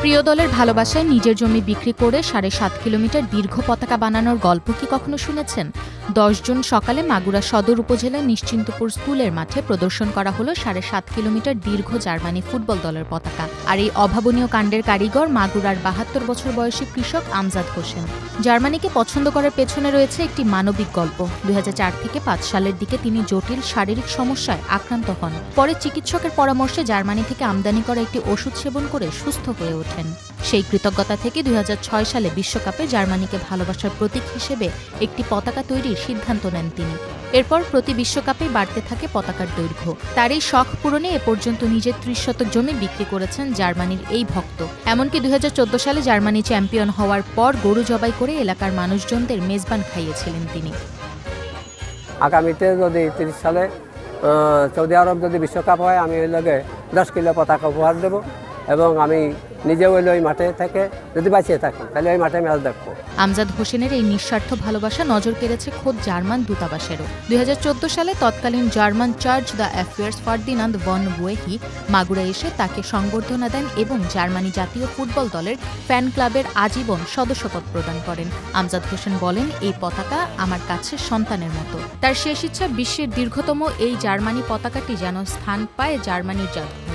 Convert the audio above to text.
প্রিয় দলের ভালোবাসায় নিজের জমি বিক্রি করে ৭.৫ কিলোমিটার দীর্ঘ পতাকা বানানোর গল্প কি কখনো শুনেছেন? ১০ জুন সকালে মাগুরা সদর উপজেলার নিশ্চিন্তপুর স্কুলের মাঠে প্রদর্শন করা হলো ৭.৫ কিলোমিটার দীর্ঘ জার্মানি ফুটবল দলের পতাকা। আর এই অভাবনীয় কাণ্ডের কারিগর মাগুরার ৭২ বছর বয়সী কৃষক আমজাদ হোসেন। জার্মানিকে পছন্দ করার পেছনে রয়েছে একটি মানবিক গল্প। ২০০৪ থেকে ৫ সালের দিকে তিনি জটিল শারীরিক সমস্যায় আক্রান্ত হন। পরে চিকিৎসকের পরামর্শে জার্মানি থেকে আমদানি করা একটি ওষুধ সেবন করে সুস্থ হয়ে ওঠেন। সেই কৃতজ্ঞতা থেকে ২০০৬ সালে বিশ্বকাপে জার্মানিকে ভালোবাসার প্রতীক হিসেবে একটি পতাকা তৈরির সিদ্ধান্ত নেন তিনি। এরপর প্রতি বিশ্বকাপেই বাড়তে থাকে পতাকার দৈর্ঘ্য। তার এই শখ পূরণে এ পর্যন্ত নিজের ৩০ শতক জমি বিক্রি করেছেন জার্মানির এই ভক্ত। এমনকি ২০১৪ সালে জার্মানি চ্যাম্পিয়ন হওয়ার পর গরু জবাই করে এলাকার মানুষজনদের মেজবান খাইয়েছিলেন তিনি। আগামীতে যদি ৩০ সালে সৌদি আরব যদি বিশ্বকাপ হয়, আমি ওই লগে 10 কিলো পতাকা উপহার দেব এবং আমি নিজেও ওই মাঠে থেকে যদি বাঁচিয়ে থাকি তাহলে ওই মাঠে ম্যাচ দেখবো। আমজাদ হোসেনের এই নিঃস্বার্থ ভালোবাসা নজর কেড়েছে খোদ জার্মান দূতাবাসেরও। ২০১৪ সালে তৎকালীন German chargé d'affaires Ferdinand von Weyhe Magura এসে তাকে সংবর্ধনা দেন এবং জার্মানি জাতীয় ফুটবল দলের ফ্যান ক্লাবের আজীবন সদস্যপদ প্রদান করেন। আমজাদ হোসেন বলেন, এই পতাকা আমার কাছে সন্তানের মতো। তার শেষ ইচ্ছা বিশ্বের দীর্ঘতম এই জার্মানি পতাকাটি যেন স্থান পায় জার্মানির জাদুঘরে।